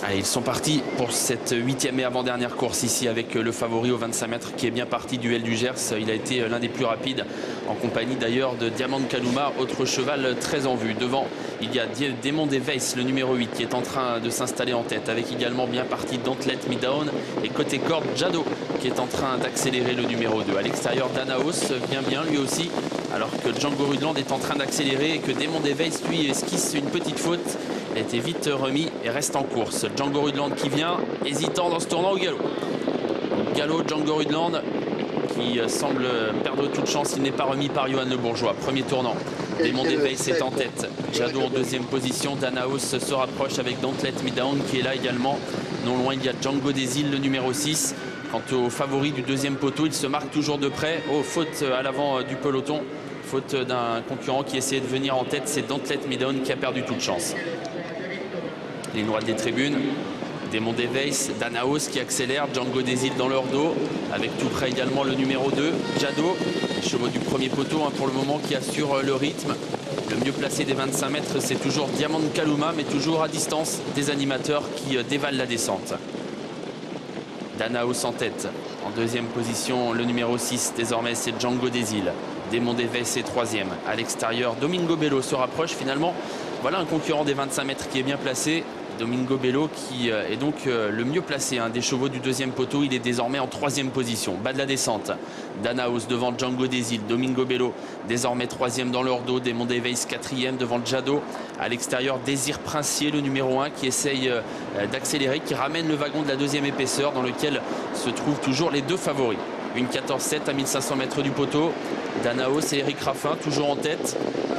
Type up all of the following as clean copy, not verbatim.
Allez, ils sont partis pour cette 8e et avant-dernière course ici avec le favori au 25 mètres qui est bien parti, Duel du Gers. Il a été l'un des plus rapides en compagnie d'ailleurs de Diamant Kalouma, autre cheval très en vue. Devant, il y a Démon des Weiss, le numéro 8, qui est en train de s'installer en tête avec également bien parti Don't Let Me Down. Et côté corde, Jado qui est en train d'accélérer, le numéro 2. À l'extérieur, Danaos vient bien lui aussi, alors que Django Rudland est en train d'accélérer et que Démon des Weiss lui esquisse une petite faute. Il a été vite remis et reste en course. Django Rudland qui vient, hésitant dans ce tournant au galop. Galop, Django Rudland qui semble perdre toute chance. Il n'est pas remis par Johan Le Bourgeois. Premier tournant. Démon des Weiss est en tête. Jadot en deuxième position. Danaos se rapproche avec Don't Let Me Down qui est là également. Non loin, il y a Django des Îles, le numéro 6. Quant au favori du deuxième poteau, il se marque toujours de près. Oh, faute à l'avant du peloton. Faute d'un concurrent qui essayait de venir en tête. C'est Don't Let Me Down qui a perdu toute chance. Ligne droite des tribunes, Démon des Weiss, Danaos qui accélère, Django des Îles dans leur dos, avec tout près également le numéro 2, Jadot, les chevaux du premier poteau pour le moment qui assure le rythme. Le mieux placé des 25 mètres, c'est toujours Diamant Kalouma, mais toujours à distance des animateurs qui dévalent la descente. Danaos en tête, en deuxième position, le numéro 6, désormais c'est Django des Îles. Démon des Weiss est troisième. À l'extérieur, Domingo Bello se rapproche finalement. Voilà un concurrent des 25 mètres qui est bien placé. Domingo Bello qui est donc le mieux placé des chevaux du deuxième poteau. Il est désormais en troisième position. Bas de la descente. Danaos devant Django des Îles. Domingo Bello désormais troisième dans leur dos. Démon des Weiss quatrième devant Jadot. À l'extérieur, Désir Princier, le numéro 1 qui essaye d'accélérer, qui ramène le wagon de la deuxième épaisseur dans lequel se trouvent toujours les deux favoris. Une 14-7 à 1500 mètres du poteau. Danaos et Eric Raffin toujours en tête.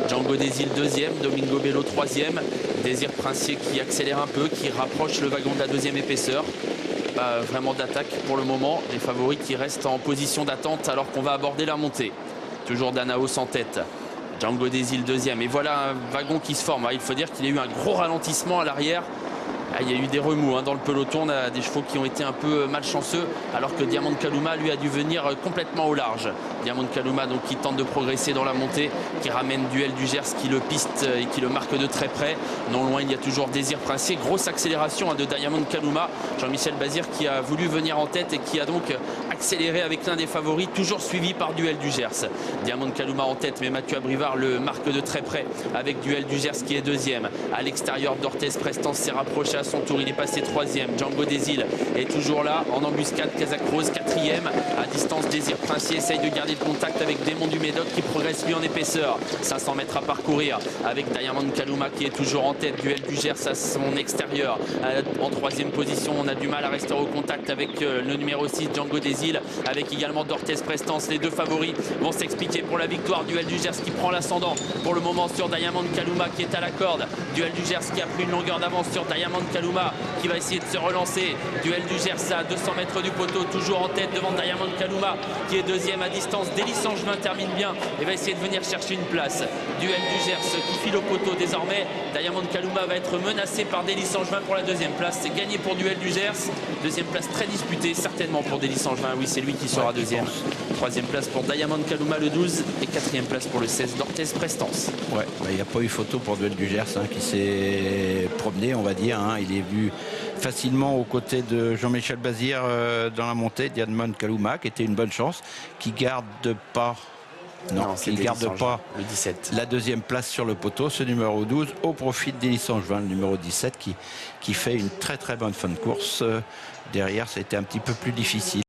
Django des Îles deuxième, Domingo Bello troisième. Désir Princier qui accélère un peu, qui rapproche le wagon de la deuxième épaisseur. Pas vraiment d'attaque pour le moment. Les favoris qui restent en position d'attente alors qu'on va aborder la montée. Toujours Danaos en tête. Django des Îles deuxième. Et voilà un wagon qui se forme. Il faut dire qu'il y a eu un gros ralentissement à l'arrière. Il y a eu des remous dans le peloton. On a des chevaux qui ont été un peu malchanceux, alors que Diamant Kalouma lui a dû venir complètement au large. Diamant Kalouma donc qui tente de progresser dans la montée, qui ramène Duel du Gers, qui le piste et qui le marque de très près. Non loin, il y a toujours Désir Princier. Grosse accélération de Diamant Kalouma. Jean-Michel Bazir qui a voulu venir en tête et qui a donc accéléré avec l'un des favoris, toujours suivi par Duel du Gers. Diamant Kalouma en tête, mais Mathieu Abrivard le marque de très près avec Duel du Gers qui est deuxième. À l'extérieur, D'Orthez Prestance s'est rapproché à son tour, il est passé troisième. Django des Îles est toujours là en embuscade. Kazakh Rose quatrième. À distance, Désir Princier essaye de garder le contact avec Démon du Médoc qui progresse lui en épaisseur. 500 mètres à parcourir avec Diamant Kalouma qui est toujours en tête. Duel du Gers à son extérieur. En troisième position, on a du mal à rester au contact avec le numéro 6, Django des Îles, avec également D'Orthez Prestance. Les deux favoris vont s'expliquer pour la victoire. Duel du Gers qui prend l'ascendant pour le moment sur Diamant Kalouma qui est à la corde. Duel du Gers qui a pris une longueur d'avance sur Diamant Kalouma qui va essayer de se relancer. Duel du Gers à 200 mètres du poteau, toujours en tête devant Diamant Kalouma qui est deuxième à distance. Délice Angevin termine bien et va essayer de venir chercher une place. Duel du Gers qui file au poteau désormais. Diamant Kalouma va être menacé par Délice Angevin pour la deuxième place. C'est gagné pour Duel du Gers. Deuxième place très disputée, certainement pour Délice Angevin. Oui, c'est lui qui sera deuxième. Troisième place pour Diamant Kalouma le 12 et quatrième place pour le 16, D'Orthez Prestance. Ouais, il n'y a pas eu photo pour Duel du Gers qui s'est promené, on va dire. Il est vu facilement aux côtés de Jean-Michel Bazir dans la montée. Diamant Kalouma qui était une bonne chance, qui garde pas. Non, qui ne garde pas le 17. La deuxième place sur le poteau, ce numéro 12, au profit de Délice Angevin, le numéro 17, qui fait une très très bonne fin de course. Derrière, c'était un petit peu plus difficile.